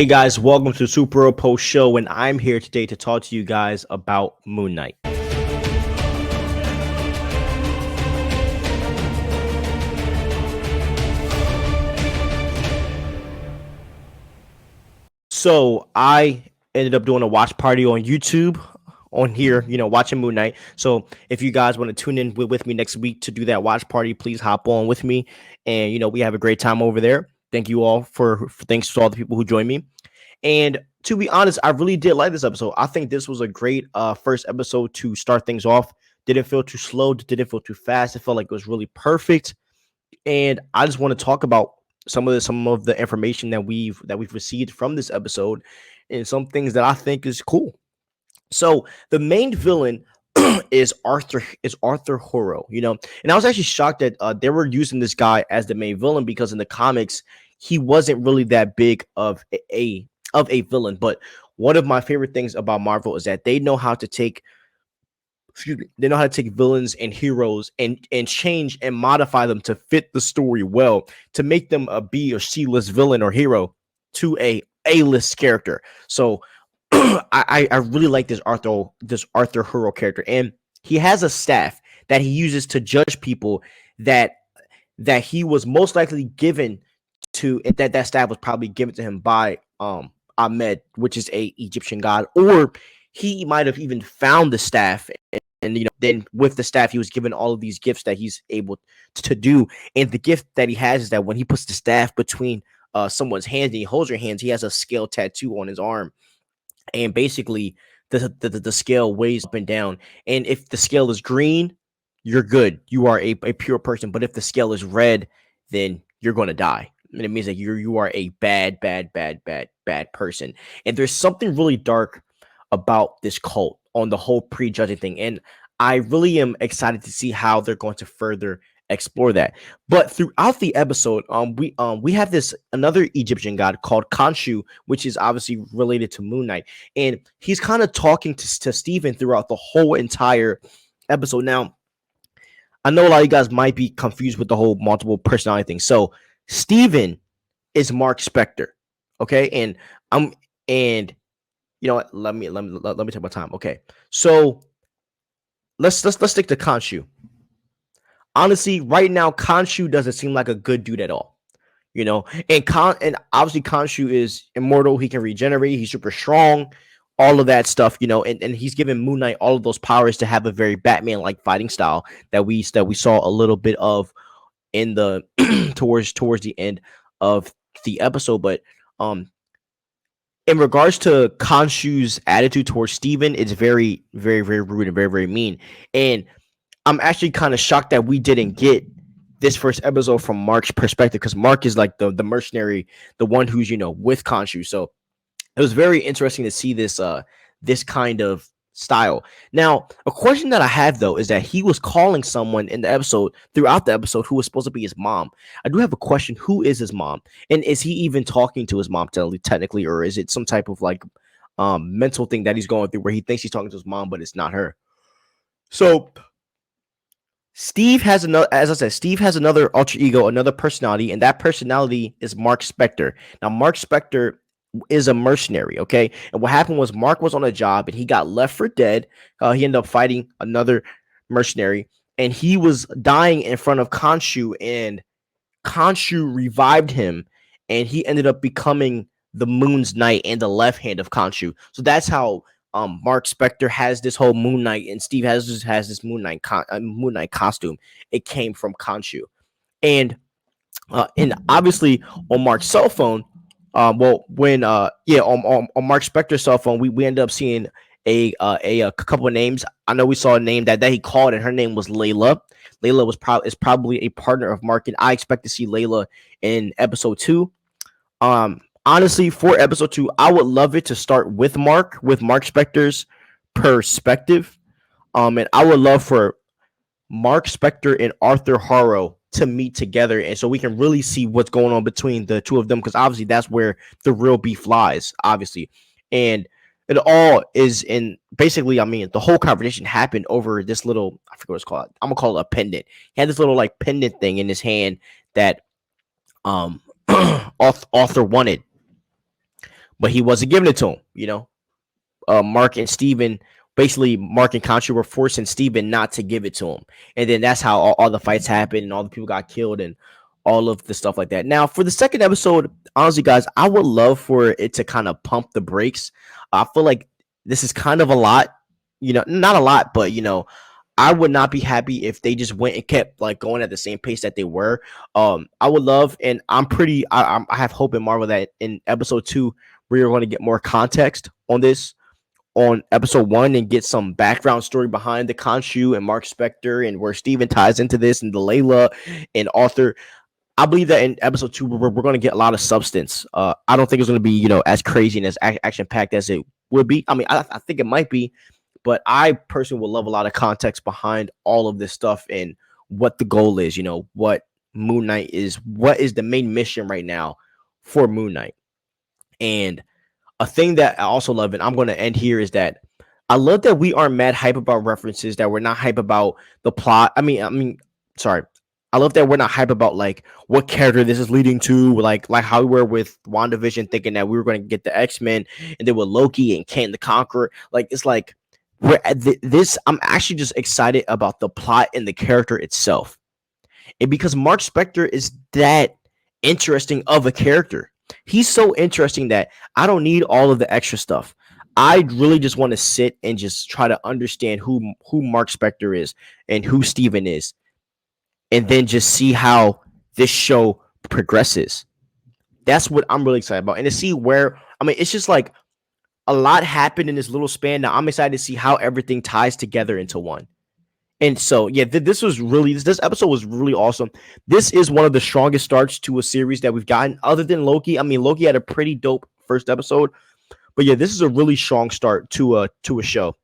Hey guys, welcome to Super Post Show, and I'm here today to talk to you guys about Moon Knight. So I ended up doing a watch party on YouTube on here, watching Moon Knight. So if you guys want to tune in with me next week to do that watch party, please hop on with me. And we have a great time over there. Thank you all for thanks to all the people who joined me. And to be honest, I really did like this episode. I think this was a great first episode to start things off. Didn't feel too slow, didn't feel too fast. It felt like it was really perfect. And I just want to talk about some of the information that we've received from this episode and some things that I think is cool. So the main villain is Arthur Horo, and I was actually shocked that they were using this guy as the main villain because in the comics he wasn't really that big of a villain. But one of my favorite things about Marvel is that they know how to take villains and heroes and change and modify them to fit the story well, to make them a B or C list villain or hero to a list character. So I really like this Arthur Horo character, and he has a staff that he uses to judge people that he was most likely given to, that staff was probably given to him by Ahmed, which is a Egyptian god, or he might have even found the staff, and then with the staff he was given all of these gifts that he's able to do. And the gift that he has is that when he puts the staff between someone's hands and he holds your hands, he has a scale tattoo on his arm, and basically the scale weighs up and down, and if the scale is green, you're good, you are a pure person, but if the scale is red, then you're going to die. And it means that you are a bad person. And there's something really dark about this cult on the whole prejudging thing, and I really am excited to see how they're going to further explore that. But throughout the episode, we have this another Egyptian god called Khonshu, which is obviously related to Moon Knight, and he's kind of talking to Steven throughout the whole entire episode. Now, I know a lot of you guys might be confused with the whole multiple personality thing. So Steven is Mark Spector, okay? And you know what? Let me take my time. Okay, so let's stick to Khonshu. Honestly, right now, Khonshu doesn't seem like a good dude at all. And obviously Khonshu is immortal. He can regenerate. He's super strong. All of that stuff, and he's given Moon Knight all of those powers to have a very Batman-like fighting style that we saw a little bit of in the towards the end of the episode. But in regards to Khonshu's attitude towards Steven, it's very, very, very rude and very, very mean. And I'm actually kind of shocked that we didn't get this first episode from Mark's perspective, because Mark is like the mercenary, the one who's with Khonshu. So it was very interesting to see this kind of style. Now, a question that I have though is that he was calling someone in the episode, throughout the episode, who was supposed to be his mom. I do have a question: who is his mom, and is he even talking to his mom technically, or is it some type of like mental thing that he's going through where he thinks he's talking to his mom, but it's not her? So Steve has another, as I said, Steve has another alter ego, another personality, and that personality is Mark Spector. Now, Mark Spector is a mercenary, okay? And what happened was Mark was on a job and he got left for dead. He ended up fighting another mercenary, and he was dying in front of Khonshu, and Khonshu revived him, and he ended up becoming the Moon's Knight and the left hand of Khonshu. So that's how Mark Spector has this whole Moon Knight, and Steve has this Moon Knight costume. It came from Khonshu, and obviously on Mark's cell phone, on Mark Spector's cell phone, we ended up seeing a couple of names. I know we saw a name that he called, and her name was Layla. Layla is probably a partner of Mark, and I expect to see Layla in episode 2. Honestly, for episode 2, I would love it to start with Mark Spector's perspective. And I would love for Mark Spector and Arthur Horo to meet together, and so we can really see what's going on between the two of them, because obviously that's where the real beef lies, obviously. And it all is in, basically, the whole conversation happened over this little, I forget what it's called. I'm gonna call it a pendant. He had this little like pendant thing in his hand that Arthur wanted. but he wasn't giving it to him. Mark and Steven, basically Mark and Contra were forcing Steven not to give it to him. And then that's how all the fights happened and all the people got killed and all of the stuff like that. Now, for the second episode, honestly, guys, I would love for it to kind of pump the brakes. I feel like this is kind of a lot, not a lot, but I would not be happy if they just went and kept like going at the same pace that they were. I would love, and I have hope in Marvel that in episode 2 we are going to get more context on this on episode 1 and get some background story behind the Khonshu and Mark Spector and where Steven ties into this and the Layla and Arthur. I believe that in episode 2 we're going to get a lot of substance. I don't think it's going to be as crazy and as action packed as it would be. I mean, I think it might be, but I personally would love a lot of context behind all of this stuff and what the goal is. What Moon Knight is. What is the main mission right now for Moon Knight? And a thing that I also love, and I'm going to end here, is that I love that we aren't mad hype about references, that we're not hype about the plot. Sorry. I love that we're not hype about like what character this is leading to, like how we were with WandaVision, thinking that we were going to get the X-Men, and then with Loki and Kang the Conqueror. Like it's like we're at this. I'm actually just excited about the plot and the character itself, and because Mark Spector is that interesting of a character. He's so interesting that I don't need all of the extra stuff. I really just want to sit and just try to understand who Mark Spector is and who Steven is, and then just see how this show progresses. That's what I'm really excited about. And to see where, it's just like a lot happened in this little span. Now I'm excited to see how everything ties together into one. And so, yeah, this episode was really awesome. This is one of the strongest starts to a series that we've gotten, other than Loki. Loki had a pretty dope first episode, but yeah, this is a really strong start to a show.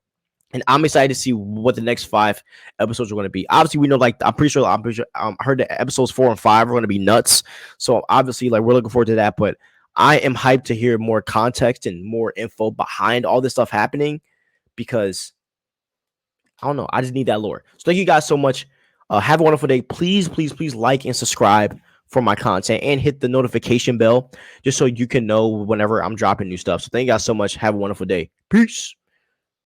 And I'm excited to see what the next 5 episodes are going to be. Obviously, we know, like, I'm pretty sure I heard that episodes 4 and 5 are going to be nuts. So obviously, like, we're looking forward to that. But I am hyped to hear more context and more info behind all this stuff happening, because I don't know, I just need that lore. So thank you guys so much. Have a wonderful day. Please, please, please like and subscribe for my content and hit the notification bell just so you can know whenever I'm dropping new stuff. So thank you guys so much. Have a wonderful day. Peace.